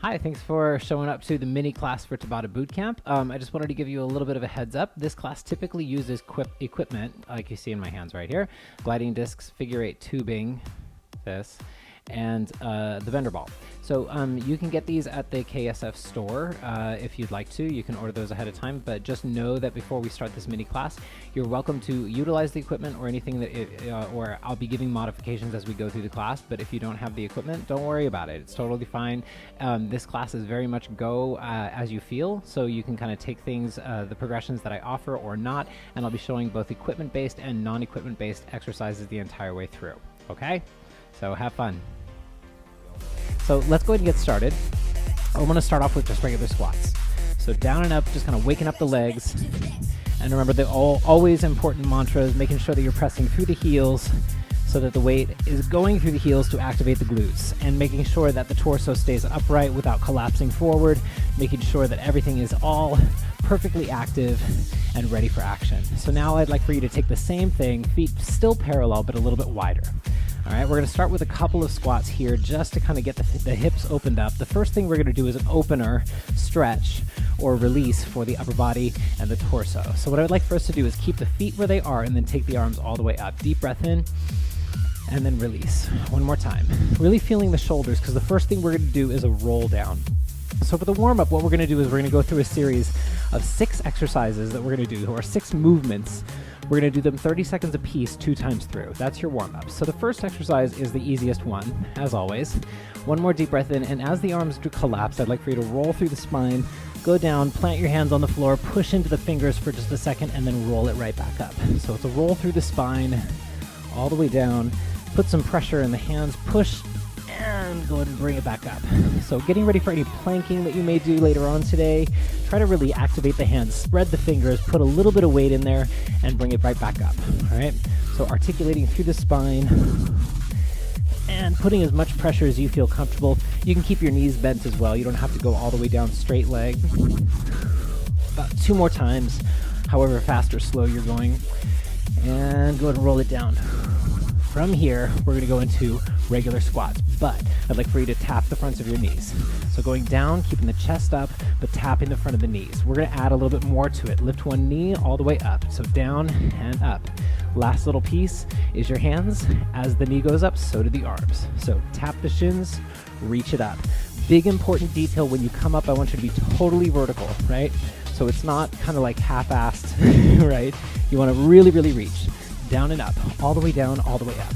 Hi, thanks for showing up to the mini class for Tabata Bootcamp. I just wanted to give you a little bit of a heads up. This class typically uses equipment, like you see in my hands right here, gliding discs, figure eight tubing, this, and the vendor ball. So you can get these at the KSF store if you'd like to. You can order those ahead of time, but just know that before we start this mini class, you're welcome to utilize the equipment or anything that, or I'll be giving modifications as we go through the class, but if you don't have the equipment, don't worry about it. It's totally fine. This class is very much go as you feel, so you can kind of take things, the progressions that I offer or not, and I'll be showing both equipment-based and non-equipment-based exercises the entire way through, okay? So have fun. So let's go ahead and get started. I'm going to start off with just regular squats. So down and up, just kind of waking up the legs. And remember the always important mantra is making sure that you're pressing through the heels so that the weight is going through the heels to activate the glutes, and making sure that the torso stays upright without collapsing forward, making sure that everything is all perfectly active and ready for action. So now I'd like for you to take the same thing, feet still parallel but a little bit wider. All right, we're going to start with a couple of squats here just to kind of get the hips opened up. The first thing we're going to do is an opener stretch or release for the upper body and the torso. So what I would like for us to do is keep the feet where they are and then take the arms all the way up. Deep breath in and then release. One more time. Really feeling the shoulders, because the first thing we're going to do is a roll down. So for the warm-up, what we're going to do is we're going to go through a series of 6 exercises that we're going to do, or 6 movements. We're going to do them 30 seconds a piece, 2 times through. That's your warm-up. So the first exercise is the easiest one, as always. One more deep breath in, and as the arms do collapse, I'd like for you to roll through the spine, go down, plant your hands on the floor, push into the fingers for just a second, and then roll it right back up. So it's a roll through the spine, all the way down, put some pressure in the hands, push, and go ahead and bring it back up. So getting ready for any planking that you may do later on today, try to really activate the hands, spread the fingers, put a little bit of weight in there, and bring it right back up. All right, so articulating through the spine and putting as much pressure as you feel comfortable. You can keep your knees bent as well. You don't have to go all the way down straight leg. About 2 more times, however fast or slow you're going, and go ahead and roll it down. From here, we're going to go into regular squats, but I'd like for you to tap the fronts of your knees. So going down, keeping the chest up, but tapping the front of the knees. We're going to add a little bit more to it. Lift one knee all the way up. So down and up. Last little piece is your hands. As the knee goes up, so do the arms. So tap the shins, reach it up. Big important detail, when you come up, I want you to be totally vertical, right? So it's not kind of like half-assed, right? You want to really, really reach. Down and up, all the way down, all the way up.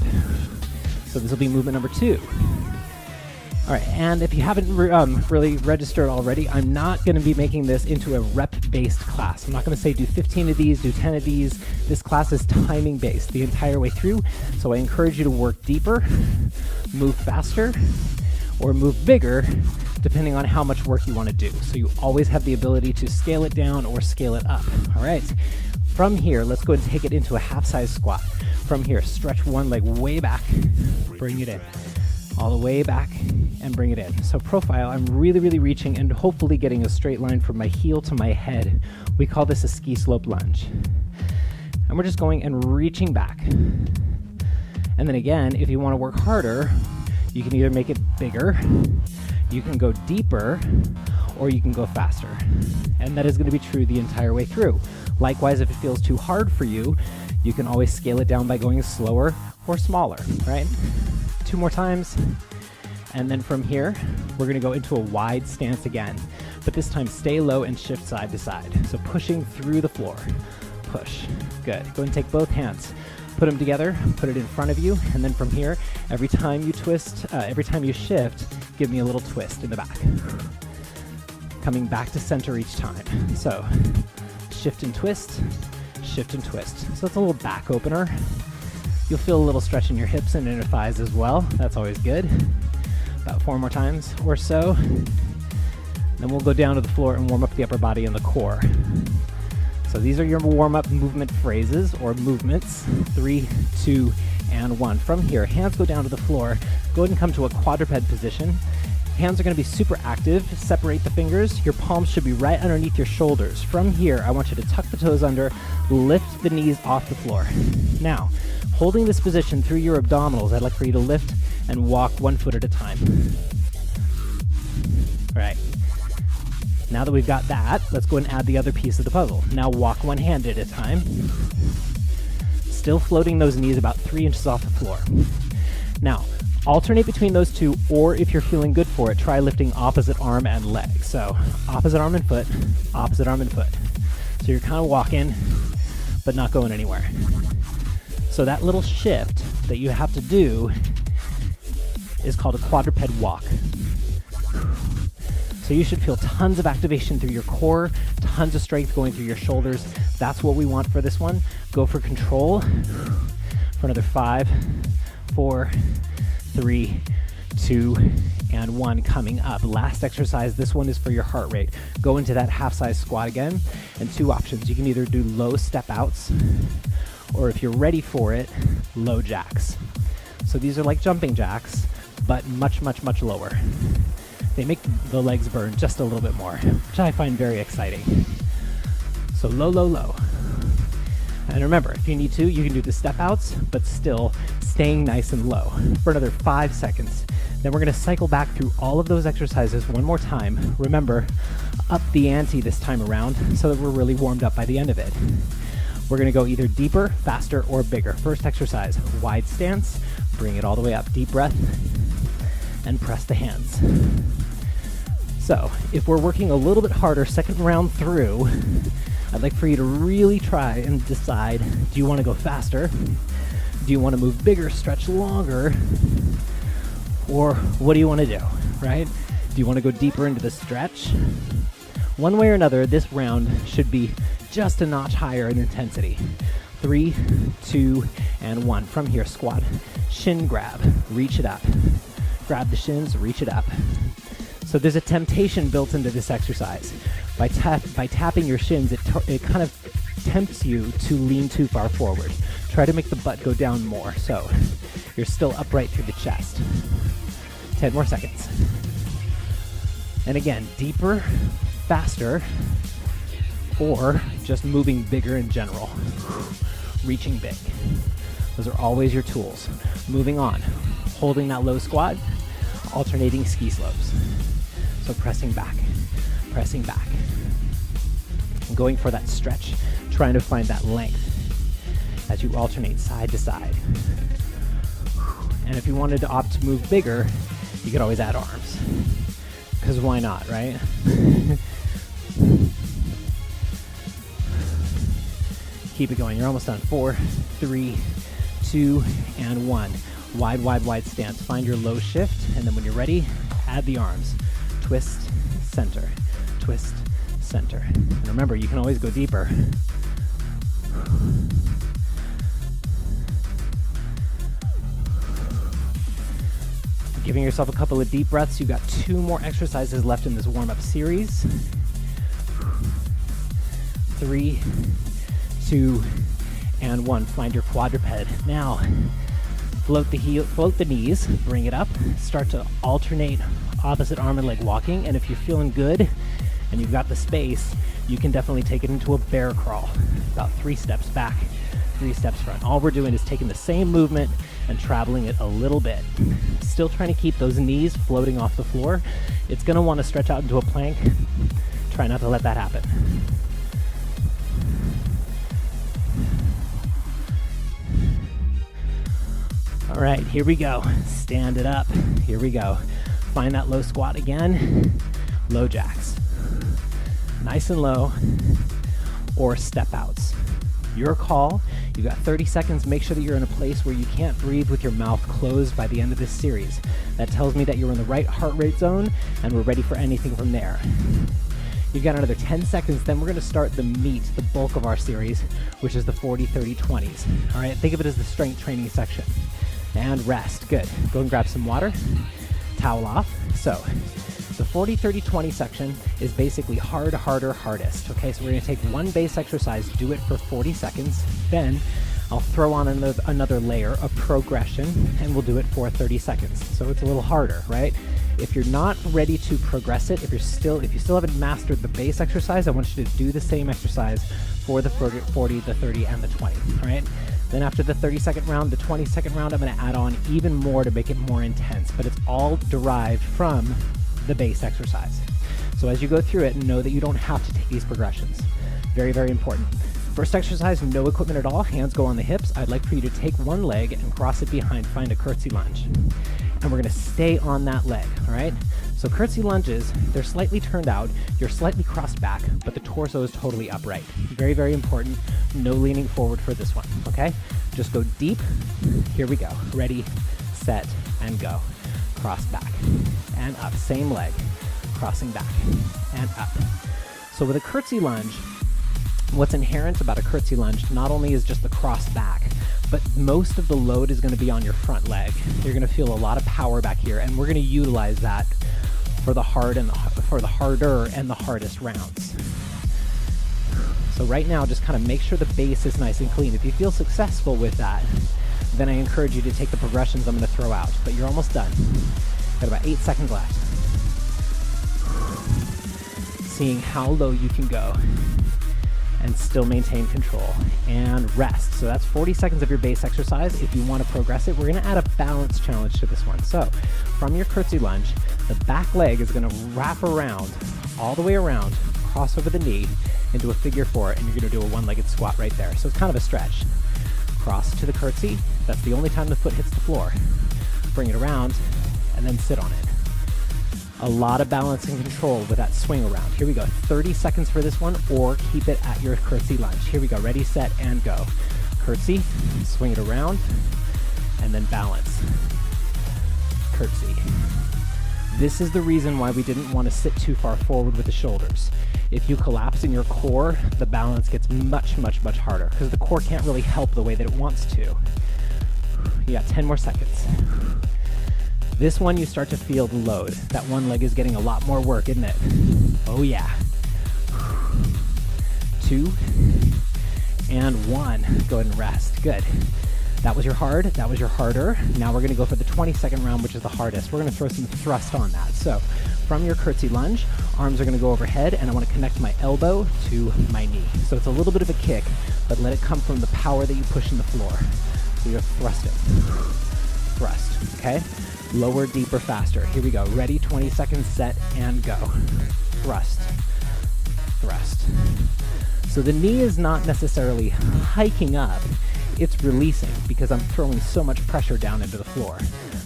So this will be movement number 2. All right, and if you haven't really registered already, I'm not going to be making this into a rep-based class. I'm not going to say do 15 of these, do 10 of these. This class is timing-based the entire way through, so I encourage you to work deeper, move faster, or move bigger, depending on how much work you want to do. So you always have the ability to scale it down or scale it up. All right. From here, let's go ahead and take it into a half-size squat. From here, stretch one leg way back, bring it in. All the way back, and bring it in. So profile, I'm really, really reaching and hopefully getting a straight line from my heel to my head. We call this a ski slope lunge. And we're just going and reaching back. And then again, if you want to work harder, you can either make it bigger, you can go deeper, or you can go faster. And that is going to be true the entire way through. Likewise, if it feels too hard for you, you can always scale it down by going slower or smaller, right? 2 more times. And then from here, we're going to go into a wide stance again. But this time, stay low and shift side to side. So pushing through the floor. Push. Good. Go ahead and take both hands. Put them together, put it in front of you, and then from here, every time you twist, every time you shift, give me a little twist in the back. Coming back to center each time. So shift and twist, shift and twist. So that's a little back opener. You'll feel a little stretch in your hips and inner thighs as well. That's always good. About 4 more times or so. Then we'll go down to the floor and warm up the upper body and the core. So these are your warm-up movement phrases or movements. 3, 2, and 1. From here, hands go down to the floor. Go ahead and come to a quadruped position. Hands are going to be super active. Separate the fingers. Your palms should be right underneath your shoulders. From here, I want you to tuck the toes under, lift the knees off the floor. Now, holding this position through your abdominals, I'd like for you to lift and walk 1 foot at a time. All Now that we've got that, let's go and add the other piece of the puzzle. Now walk one hand at a time. Still floating those knees about 3 inches off the floor. Now, alternate between those two, or if you're feeling good for it, try lifting opposite arm and leg. So opposite arm and foot, opposite arm and foot. So you're kind of walking, but not going anywhere. So that little shift that you have to do is called a quadruped walk. So you should feel tons of activation through your core, tons of strength going through your shoulders. That's what we want for this one. Go for control for another 5, 4, 3, 2, and 1 coming up. Last exercise, this one is for your heart rate. Go into that half-size squat again, and 2 options. You can either do low step outs, or if you're ready for it, low jacks. So these are like jumping jacks, but much, much, much lower. They make the legs burn just a little bit more, which I find very exciting. So low, low, low. And remember, if you need to, you can do the step outs, but still staying nice and low for another 5 seconds. Then we're gonna cycle back through all of those exercises one more time. Remember, up the ante this time around so that we're really warmed up by the end of it. We're gonna go either deeper, faster, or bigger. First exercise, wide stance, bring it all the way up, deep breath, and press the hands. So, if we're working a little bit harder second round through, I'd like for you to really try and decide, do you want to go faster? Do you want to move bigger, stretch longer? Or what do you want to do, right? Do you want to go deeper into the stretch? One way or another, this round should be just a notch higher in intensity. 3, 2, and 1. From here, squat, shin grab, reach it up. Grab the shins, reach it up. So there's a temptation built into this exercise. By tapping your shins, it kind of tempts you to lean too far forward. Try to make the butt go down more, so you're still upright through the chest. 10 more seconds. And again, deeper, faster, or just moving bigger in general. Reaching big. Those are always your tools. Moving on. Holding that low squat, alternating ski slopes. So pressing back, pressing back. Going for that stretch, trying to find that length as you alternate side to side. And if you wanted to opt to move bigger, you could always add arms. Because why not, right? Keep it going. You're almost done. 4, 3, 2, and 1. Wide, wide, wide stance. Find your low shift, and then when you're ready, add the arms. Twist, center. Twist, center. And remember, you can always go deeper. Giving yourself a couple of deep breaths. You've got 2 more exercises left in this warm-up series. 3, 2, and 1. Find your quadruped. Now, float the knees, bring it up. Start to alternate opposite arm and leg walking. And if you're feeling good and you've got the space, you can definitely take it into a bear crawl. About 3 steps back, 3 steps front. All we're doing is taking the same movement and traveling it a little bit. Still trying to keep those knees floating off the floor. It's going to want to stretch out into a plank. Try not to let that happen. All right, here we go. Stand it up. Here we go. Find that low squat again. Low jacks. Nice and low. Or step outs. Your call. You've got 30 seconds. Make sure that you're in a place where you can't breathe with your mouth closed by the end of this series. That tells me that you're in the right heart rate zone and we're ready for anything from there. You've got another 10 seconds, then we're going to start the meat, the bulk of our series, which is the 40, 30, 20s. All right, think of it as the strength training section. And rest. Good. Go and grab some water. Towel off. So, the 40, 30, 20 section is basically hard, harder, hardest. Okay, so we're going to take one base exercise, do it for 40 seconds. Then I'll throw on another layer of progression, and we'll do it for 30 seconds. So it's a little harder, right? If you're not ready to progress it, if you still haven't mastered the base exercise, I want you to do the same exercise for the 40, the 30, and the 20, all right? Then after the 30-second round, the 20-second round, I'm going to add on even more to make it more intense, but it's all derived from the base exercise. So So as you go through it, know that you don't have to take these progressions. Very, very important. First exercise, no equipment at all. Hands go on the hips. I'd like for you to take one leg and cross it behind. Find a curtsy lunge. And we're going to stay on that leg, all right? So curtsy lunges, they're slightly turned out. You're slightly crossed back, but the torso is totally upright. Very, very important. No leaning forward for this one, okay? Just go deep. Here we go. Ready, set, and go. Cross back and up. Same leg. Crossing back and up. So with a curtsy lunge, what's inherent about a curtsy lunge not only is just the cross back, but most of the load is going to be on your front leg. You're going to feel a lot of power back here, and we're going to utilize that for the harder and the hardest rounds. So right now, just kind of make sure the base is nice and clean. If you feel successful with that, then I encourage you to take the progressions I'm going to throw out. But you're almost done. Got about 8 seconds left. Seeing how low you can go and still maintain control. And rest. So that's 40 seconds of your base exercise. If you want to progress it, we're going to add a balance challenge to this one. So from your curtsy lunge, the back leg is going to wrap around, all the way around, cross over the knee into a figure four, and you're going to do a one-legged squat right there. So it's kind of a stretch. Cross to the curtsy. That's the only time the foot hits the floor. Bring it around, and then sit on it. A lot of balance and control with that swing around. Here we go. 30 seconds for this one, or keep it at your curtsy lunge. Here we go. Ready, set, and go. Curtsy, swing it around, and then balance. Curtsy. This is the reason why we didn't want to sit too far forward with the shoulders. If you collapse in your core, the balance gets much, much, much harder because the core can't really help the way that it wants to. You got 10 more seconds. This one, you start to feel the load. That one leg is getting a lot more work, isn't it? Oh yeah. 2 and 1. Go ahead and rest. Good. That was your hard. That was your harder. Now we're going to go for the 20-second round, which is the hardest. We're going to throw some thrust on that. So from your curtsy lunge, arms are going to go overhead, and I want to connect my elbow to my knee. So it's a little bit of a kick, but let it come from the power that you push in the floor. So you're thrusting. Thrust. Okay? Lower, deeper, faster. Here we go. Ready, 20 seconds, set, and go. Thrust. Thrust. So the knee is not necessarily hiking up. It's releasing because I'm throwing so much pressure down into the floor.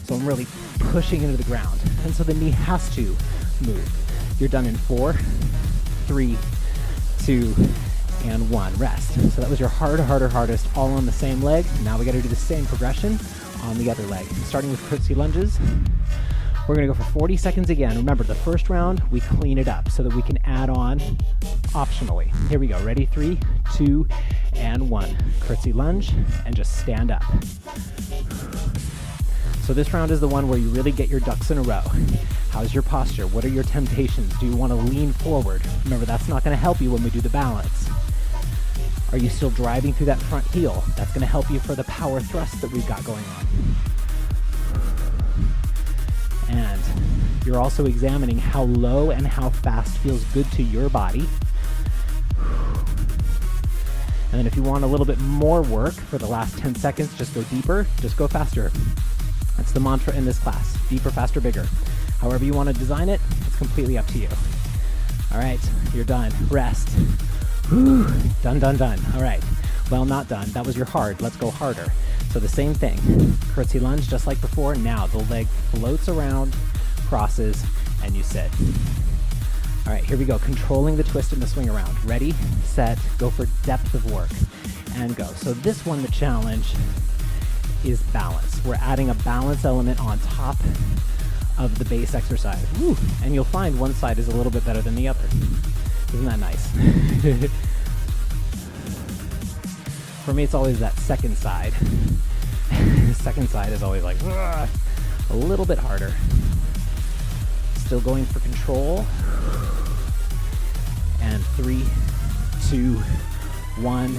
So I'm really pushing into the ground. And so the knee has to move. You're done in 4, 3, 2, and 1. Rest. So that was your harder, hardest, all on the same leg. Now we got to do the same progression on the other leg. Starting with curtsy lunges. We're going to go for 40 seconds again. Remember, the first round, we clean it up so that we can add on optionally. Here we go. Ready? 3, 2, and 1. Curtsy lunge, and just stand up. So this round is the one where you really get your ducks in a row. How's your posture? What are your temptations? Do you want to lean forward? Remember, that's not going to help you when we do the balance. Are you still driving through that front heel? That's going to help you for the power thrust that we've got going on. And you're also examining how low and how fast feels good to your body. And then if you want a little bit more work for the last 10 seconds, just go deeper, just go faster. That's the mantra in this class. Deeper, faster, bigger. However you want to design it, it's completely up to you. All right, you're done. Rest. Whew. Done, done, done. All right. Well, not done. That was your hard. Let's go harder. So the same thing. Curtsy lunge, just like before. Now the leg floats around, crosses, and you sit. All right, here we go. Controlling the twist and the swing around. Ready, set, go for depth of work, and go. So this one, the challenge is balance. We're adding a balance element on top of the base exercise. Woo. And you'll find one side is a little bit better than the other. Isn't that nice? For me, it's always that second side. Second side is always like, a little bit harder. Still going for control. And 3, 2, 1,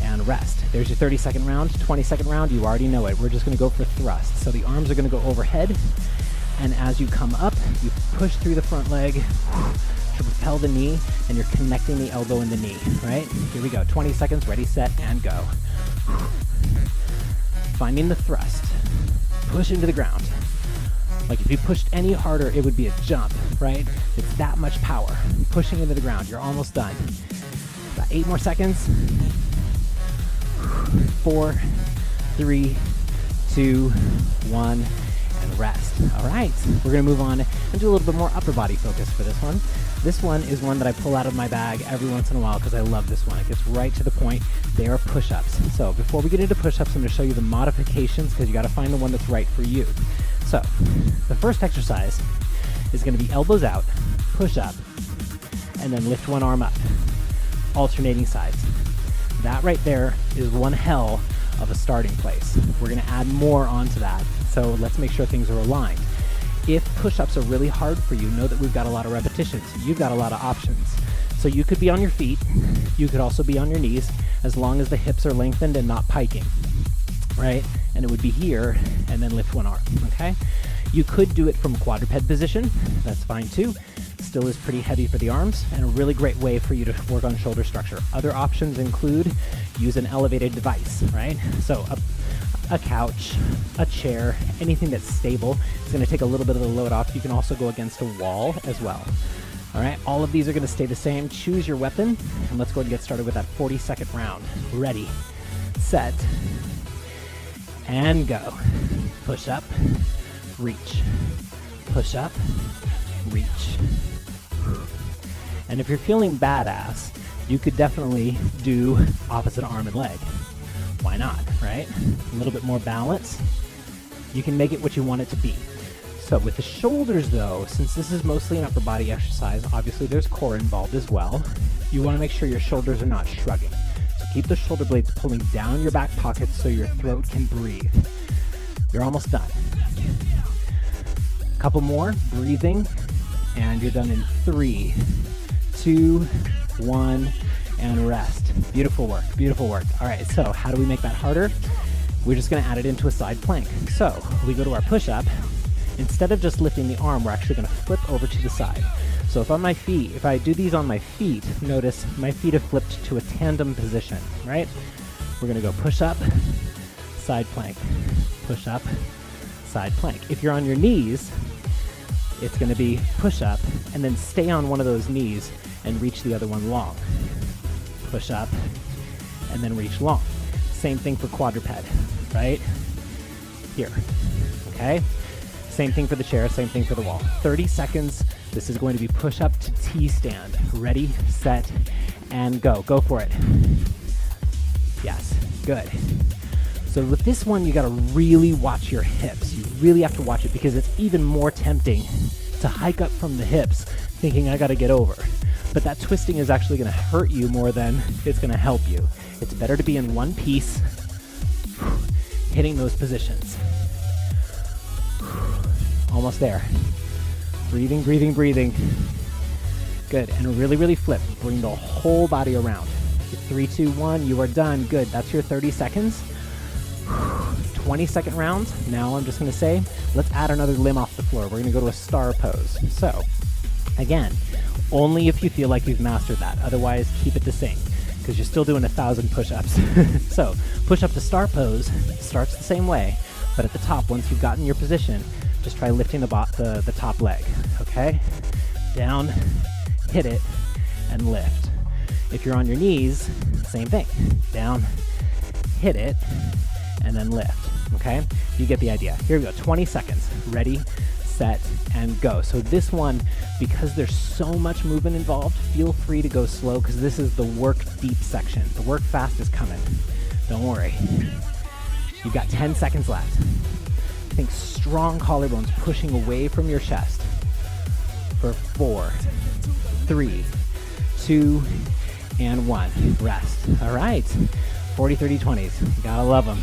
and rest. There's your 30-second round. 20-second round, you already know it. We're just going to go for thrust. So the arms are going to go overhead, and as you come up, you push through the front leg to propel the knee, and you're connecting the elbow and the knee, right? Here we go. 20 seconds, ready, set, and go. Finding the thrust. Push into the ground. Like if you pushed any harder, it would be a jump, right? It's that much power. Pushing into the ground. You're almost done. About 8 more seconds. 4, 3, 2, 1, and rest. All right, we're gonna move on and do a little bit more upper body focus for this one. This one is one that I pull out of my bag every once in a while because I love this one. It gets right to the point. They are push-ups. So before we get into push-ups, I'm gonna show you the modifications because you gotta find the one that's right for you. So the first exercise is gonna be elbows out, push up, and then lift one arm up, alternating sides. That right there is one hell of a starting place. We're gonna add more onto that, so let's make sure things are aligned. If push-ups are really hard for you, know that we've got a lot of repetitions. You've got a lot of options. So you could be on your feet, you could also be on your knees, as long as the hips are lengthened and not piking, right? And it would be here, and then lift one arm, okay? You could do it from quadruped position, that's fine too. Still is pretty heavy for the arms, and a really great way for you to work on shoulder structure. Other options include use an elevated device, right? So a couch, a chair, anything that's stable. It's gonna take a little bit of the load off. You can also go against a wall as well. All right, all of these are gonna stay the same. Choose your weapon, and let's go ahead and get started with that 40-second round. Ready, set, and go. Push up, reach, push up, reach. And if you're feeling badass, you could definitely do opposite arm and leg. Why not, right? A little bit more balance. You can make it what you want it to be. So with the shoulders though, since this is mostly an upper body exercise, obviously there's core involved as well. You want to make sure your shoulders are not shrugging. So keep the shoulder blades pulling down your back pockets so your throat can breathe. You're almost done. A couple more, breathing, and you're done in 3, 2, 1, and rest. Beautiful work, beautiful work. All right, so how do we make that harder? We're just gonna add it into a side plank. So we go to our push-up. Instead of just lifting the arm, we're actually gonna flip over to the side. So if on my feet, if I do these on my feet, notice my feet have flipped to a tandem position, right? We're gonna go push-up, side plank, push-up, side plank. If you're on your knees, it's gonna be push-up, and then stay on one of those knees and reach the other one long. Push up, and then reach long. Same thing for quadruped, right? Here, okay? Same thing for the chair, same thing for the wall. 30 seconds, this is going to be push up to T-stand. Ready, set, and go. Go for it. Yes, good. So with this one, you gotta really watch your hips. You really have to watch it because it's even more tempting to hike up from the hips thinking I gotta get over. But that twisting is actually going to hurt you more than it's going to help you. It's better to be in one piece, hitting those positions. Almost there. Breathing, breathing, breathing. Good, and really, really flip. Bring the whole body around. 3, 2, 1, you are done. Good, that's your 30 seconds. 20-second rounds. Now I'm just going to say, let's add another limb off the floor. We're going to go to a star pose. So, again, only if you feel like you've mastered that. Otherwise, keep it the same because you're still doing 1,000 push-ups. So, push up to star pose starts the same way, but at the top, once you've gotten your position, just try lifting the top leg, okay? Down, hit it, and lift. If you're on your knees, same thing. Down, hit it, and then lift, okay? You get the idea. Here we go, 20 seconds. Ready, set, and go. So this one, because there's so much movement involved, feel free to go slow because this is the work deep section. The work fast is coming. Don't worry. You've got 10 seconds left. Think strong collarbones pushing away from your chest for 4, 3, 2, and 1. Rest. All right. 40, 30, 20s. Gotta love them.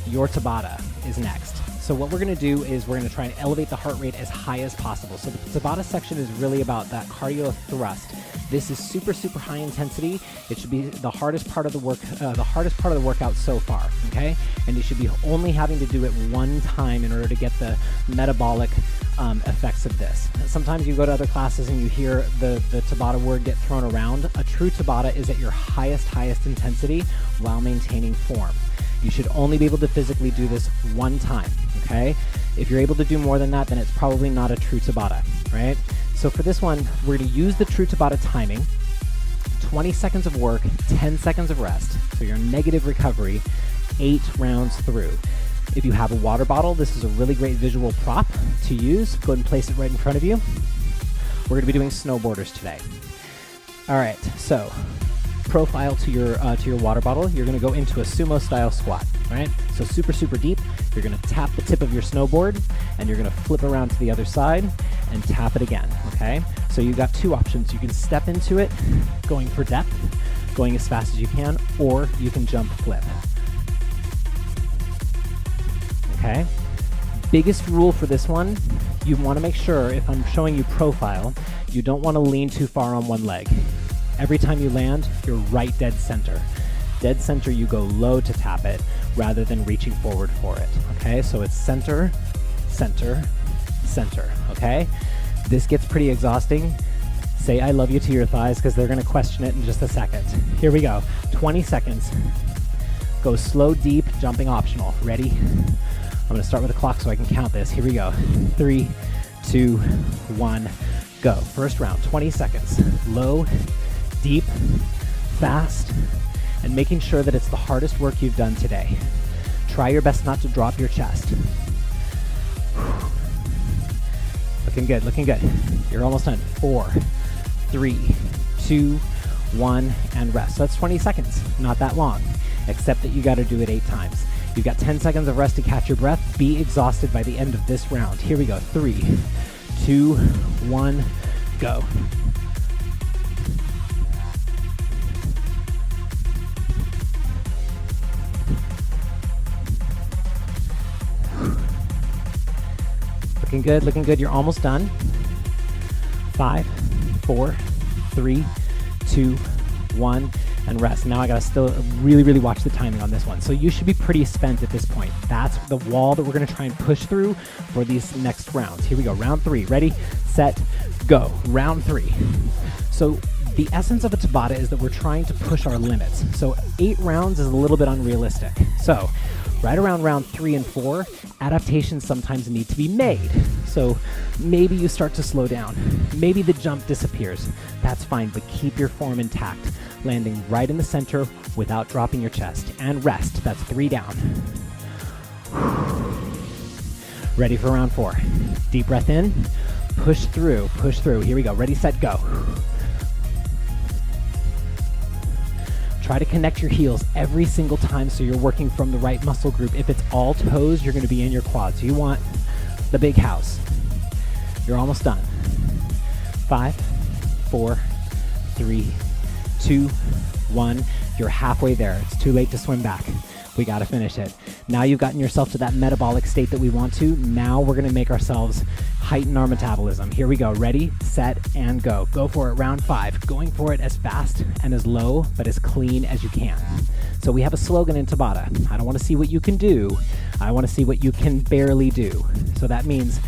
Your Tabata is next. So what we're going to do is we're going to try and elevate the heart rate as high as possible. So the Tabata section is really about that cardio thrust. This is super, super high intensity. It should be the hardest part of the workout so far, okay? And you should be only having to do it one time in order to get the metabolic effects of this. Sometimes you go to other classes and you hear the Tabata word get thrown around. A true Tabata is at your highest intensity while maintaining form. You should only be able to physically do this one time, okay? If you're able to do more than that, then it's probably not a true Tabata, right? So for this one, we're going to use the true Tabata timing, 20 seconds of work, 10 seconds of rest. So your negative recovery, 8 rounds through. If you have a water bottle, this is a really great visual prop to use. Go ahead and place it right in front of you. We're going to be doing snowboarders today. All right, so profile to your water bottle. You're going to go into a sumo style squat, right? So super, super deep. You're going to tap the tip of your snowboard, and you're going to flip around to the other side and tap it again, okay? So you've got 2 options. You can step into it, going for depth, going as fast as you can, or you can jump flip. Okay? Biggest rule for this one, you want to make sure, if I'm showing you profile, you don't want to lean too far on one leg. Every time you land, you're right dead center. Dead center, you go low to tap it rather than reaching forward for it. Okay, so it's center, center, center. Okay, this gets pretty exhausting. Say I love you to your thighs because they're going to question it in just a second. Here we go. 20 seconds. Go slow, deep, jumping optional. Ready? I'm going to start with a clock so I can count this. Here we go. 3, 2, 1, go. First round, 20 seconds. Low, deep, fast, and making sure that it's the hardest work you've done today. Try your best not to drop your chest. Looking good, looking good. You're almost done. 4, 3, 2, 1, and rest. So that's 20 seconds. Not that long, except that you got to do it 8 times. You've got 10 seconds of rest to catch your breath. Be exhausted by the end of this round. Here we go. 3, 2, 1, go. Looking good, looking good. You're almost done. 5, 4, 3, 2, 1, and rest. Now I gotta still really, really watch the timing on this one. So you should be pretty spent at this point. That's the wall that we're gonna try and push through for these next rounds. Here we go, round 3. Ready, set, go. Round 3. So the essence of a Tabata is that we're trying to push our limits. So 8 rounds is a little bit unrealistic. So right around round 3 and 4, adaptations sometimes need to be made. So maybe you start to slow down. Maybe the jump disappears. That's fine, but keep your form intact, landing right in the center without dropping your chest. And rest. That's 3 down. Ready for round 4. Deep breath in. Push through, push through. Here we go. Ready, set, go. Try to connect your heels every single time so you're working from the right muscle group. If it's all toes, you're going to be in your quads. You want the big house. You're almost done. 5, 4, 3, 2, 1. You're halfway there. It's too late to swim back. We got to finish it. Now you've gotten yourself to that metabolic state that we want to. Now we're going to make ourselves heighten our metabolism. Here we go. Ready, set, and go. Go for it. Round 5. Going for it as fast and as low, but as clean as you can. So we have a slogan in Tabata. I don't want to see what you can do. I want to see what you can barely do. So that means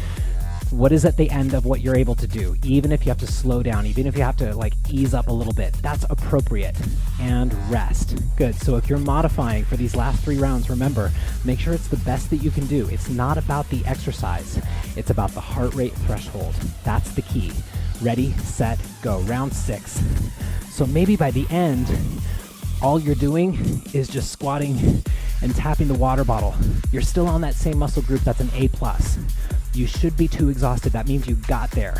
what is at the end of what you're able to do, even if you have to slow down, even if you have to like ease up a little bit, that's appropriate. And rest. Good. So if you're modifying for these last 3 rounds, remember, make sure it's the best that you can do. It's not about the exercise. It's about the heart rate threshold. That's the key. Ready, set, go. Round 6. So maybe by the end, all you're doing is just squatting and tapping the water bottle. You're still on that same muscle group. That's an A+. You should be too exhausted. That means you got there.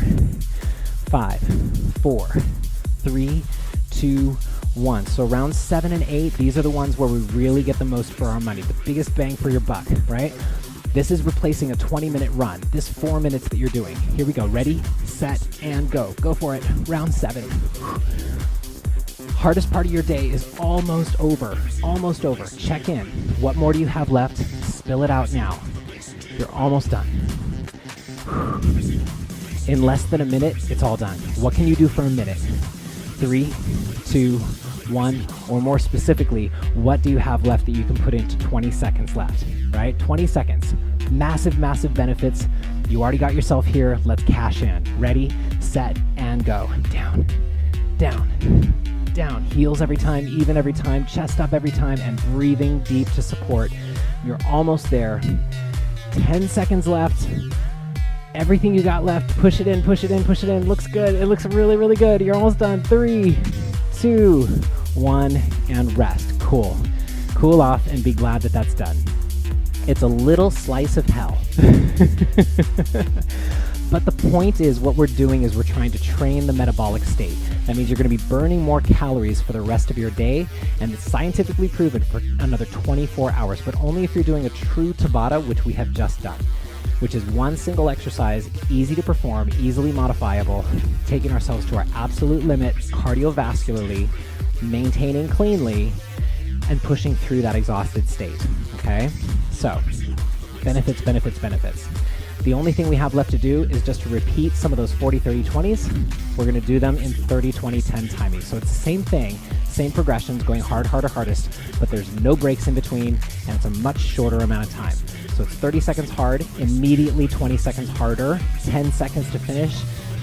5, 4, 3, 2, 1. So rounds 7 and 8, these are the ones where we really get the most for our money, the biggest bang for your buck, right? This is replacing a 20-minute run, this 4 minutes that you're doing. Here we go. Ready, set, and go. Go for it. Round 7. Hardest part of your day is almost over. Almost over. Check in. What more do you have left? Spill it out now. You're almost done. In less than a minute, it's all done. What can you do for a minute? 3, 2, 1, or more specifically, what do you have left that you can put into 20 seconds left, right? 20 seconds. Massive, massive benefits. You already got yourself here. Let's cash in. Ready, set, and go. Down, down, down. Heels every time, even every time, chest up every time, and breathing deep to support. You're almost there. 10 seconds left. Everything you got left, push it in, push it in, push it in. Looks good. It looks really, really good. You're almost done. 3, 2, 1, and rest. Cool. Cool off and be glad that that's done. It's a little slice of hell. But the point is, what we're doing is we're trying to train the metabolic state. That means you're going to be burning more calories for the rest of your day, and it's scientifically proven for another 24 hours, but only if you're doing a true Tabata, which we have just done, which is one single exercise, easy to perform, easily modifiable, taking ourselves to our absolute limit cardiovascularly, maintaining cleanly, and pushing through that exhausted state, okay? So, benefits, benefits, benefits. The only thing we have left to do is just to repeat some of those 40, 30, 20s. We're going to do them in 30, 20, 10 timing. So it's the same thing, same progressions, going hard, harder, hardest, but there's no breaks in between, and it's a much shorter amount of time. So it's 30 seconds hard, immediately 20 seconds harder, 10 seconds to finish,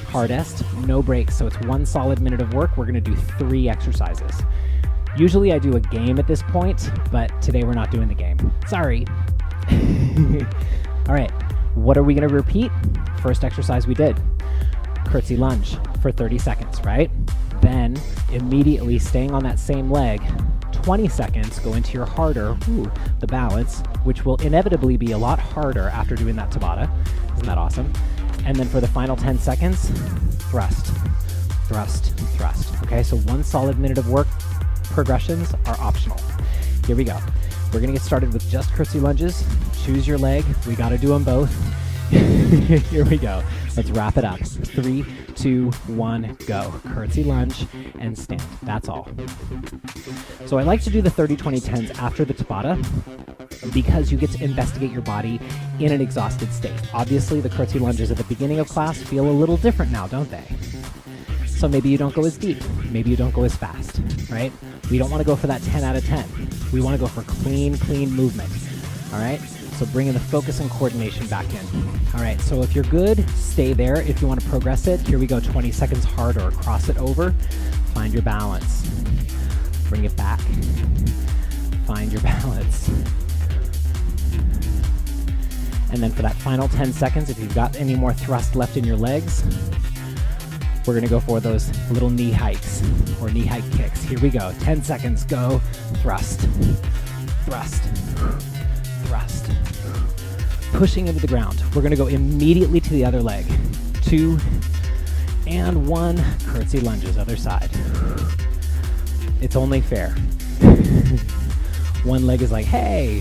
hardest, no breaks. So it's one solid minute of work. We're going to do 3 exercises. Usually I do a game at this point, but today we're not doing the game. Sorry. All right. What are we going to repeat? First exercise we did, curtsy lunge for 30 seconds, right? Then immediately staying on that same leg, 20 seconds, go into your harder, the balance, which will inevitably be a lot harder after doing that Tabata. Isn't that awesome? And then for the final 10 seconds, thrust, thrust, thrust. Okay, so one solid minute of work. Progressions are optional. Here we go. We're going to get started with just curtsy lunges. Choose your leg. We got to do them both. Here we go. Let's wrap it up. 3, 2, 1, go. Curtsy lunge and stand. That's all. So I like to do the 30, 20, 10s after the Tabata because you get to investigate your body in an exhausted state. Obviously, the curtsy lunges at the beginning of class feel a little different now, don't they? So maybe you don't go as deep. Maybe you don't go as fast, right? We don't want to go for that 10 out of 10. We want to go for clean movement, all right? So bringing the focus and coordination back in. All right, so if you're good, stay there. If you want to progress it, here we go, 20 seconds harder. Cross it over, find your balance. Bring it back, find your balance. And then for that final 10 seconds, if you've got any more thrust left in your legs, we're going to go for those little knee hikes or knee hike kicks. Here we go. 10 seconds. Go. Thrust. Thrust. Thrust. Pushing into the ground. We're going to go immediately to the other leg. 2 and 1. Curtsy lunges. Other side. It's only fair. One leg is like, hey,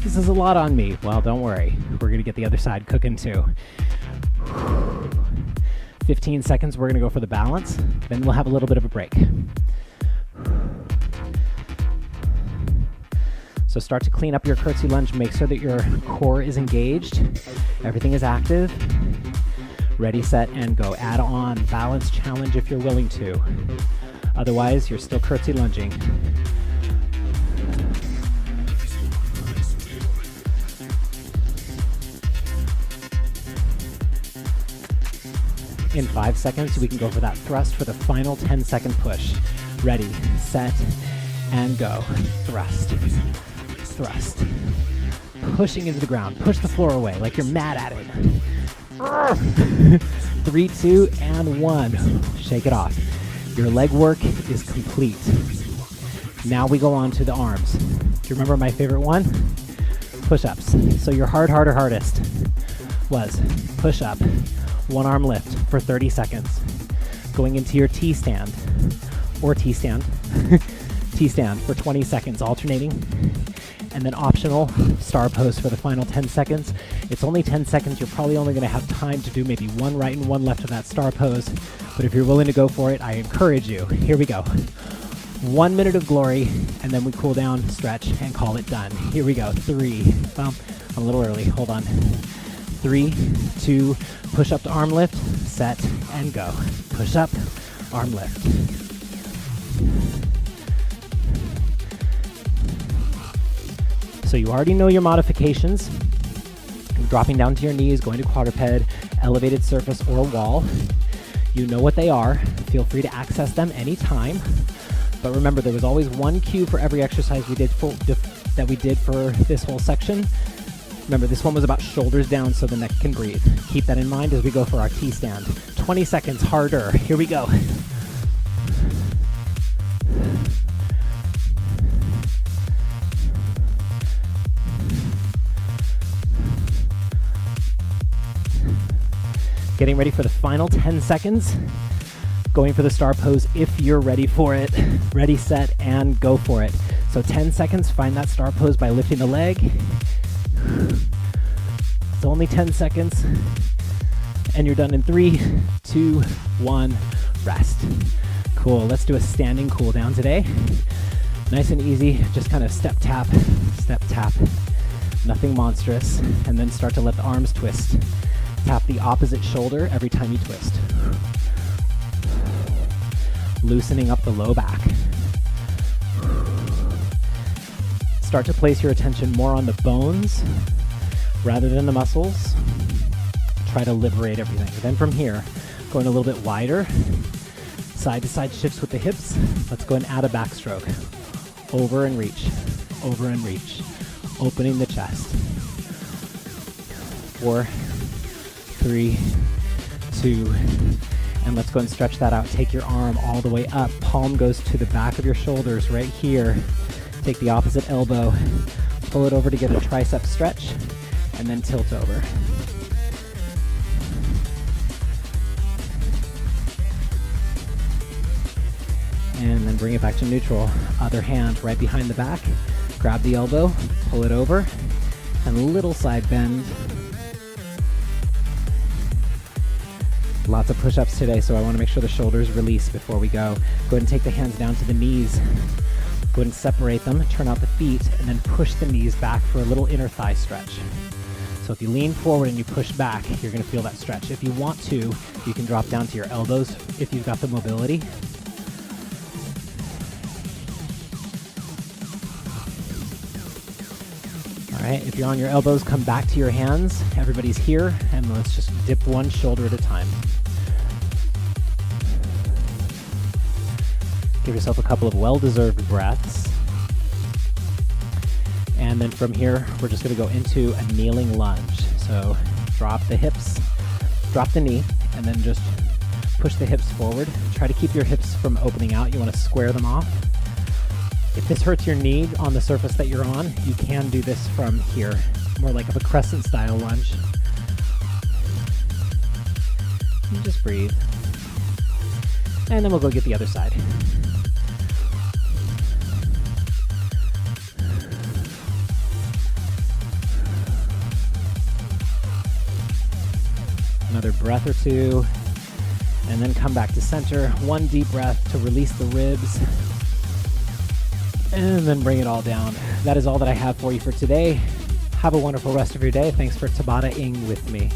this is a lot on me. Well, don't worry. We're going to get the other side cooking too. 15 seconds, we're going to go for the balance. Then we'll have a little bit of a break. So start to clean up your curtsy lunge. Make sure that your core is engaged. Everything is active. Ready, set, and go. Add on balance challenge if you're willing to. Otherwise, you're still curtsy lunging. In 5 seconds, we can go for that thrust for the final 10-second push. Ready, set, and go. Thrust, thrust. Pushing into the ground. Push the floor away like you're mad at it. 3, 2, and 1. Shake it off. Your leg work is complete. Now we go on to the arms. Do you remember my favorite one? Push-ups. So your hard, harder, hardest was push-up. One arm lift for 30 seconds. Going into your T-stand or T-stand. T-stand for 20 seconds, alternating. And then optional star pose for the final 10 seconds. It's only 10 seconds. You're probably only going to have time to do maybe one right and one left of that star pose. But if you're willing to go for it, I encourage you. Here we go. 1 minute of glory, and then we cool down, stretch, and call it done. Here we go. 3. I'm a little early. Hold on. 3, 2, push up to arm lift, set, and go. Push up, arm lift. So you already know your modifications. Dropping down to your knees, going to quadruped, elevated surface, or wall. You know what they are. Feel free to access them anytime. But remember, there was always one cue for every exercise we did that we did for this whole section. Remember, this one was about shoulders down so the neck can breathe. Keep that in mind as we go for our T-stand. 20 seconds harder. Here we go. Getting ready for the final 10 seconds. Going for the star pose if you're ready for it. Ready, set, and go for it. So 10 seconds, find that star pose by lifting the leg. It's only 10 seconds. And you're done in 3, 2, 1, rest. Cool, let's do a standing cool down today. Nice and easy, just kind of step tap, nothing monstrous, and then start to let the arms twist. Tap the opposite shoulder every time you twist. Loosening up the low back. Start to place your attention more on the bones rather than the muscles. Try to liberate everything. Then from here, going a little bit wider, side to side shifts with the hips. Let's go and add a backstroke. Over and reach, opening the chest. 4, 3, 2, and let's go and stretch that out. Take your arm all the way up. Palm goes to the back of your shoulders right here. Take the opposite elbow, pull it over to get a tricep stretch, and then tilt over. And then bring it back to neutral. Other hand right behind the back. Grab the elbow, pull it over, and a little side bend. Lots of push-ups today, so I want to make sure the shoulders release before we go. Go ahead and take the hands down to the knees. Go ahead and separate them, turn out the feet, and then push the knees back for a little inner thigh stretch. So if you lean forward and you push back, you're going to feel that stretch. If you want to, you can drop down to your elbows if you've got the mobility. All right, if you're on your elbows, come back to your hands. Everybody's here, and let's just dip one shoulder at a time. Give yourself a couple of well-deserved breaths. And then from here, we're just going to go into a kneeling lunge. So drop the hips, drop the knee, and then just push the hips forward. Try to keep your hips from opening out. You want to square them off. If this hurts your knee on the surface that you're on, you can do this from here, more like of a crescent style lunge. And just breathe. And then we'll go get the other side. Another breath or two, and then come back to center. One deep breath to release the ribs. And then bring it all down. That is all that I have for you for today. Have a wonderful rest of your day. Thanks for Tabata-ing with me.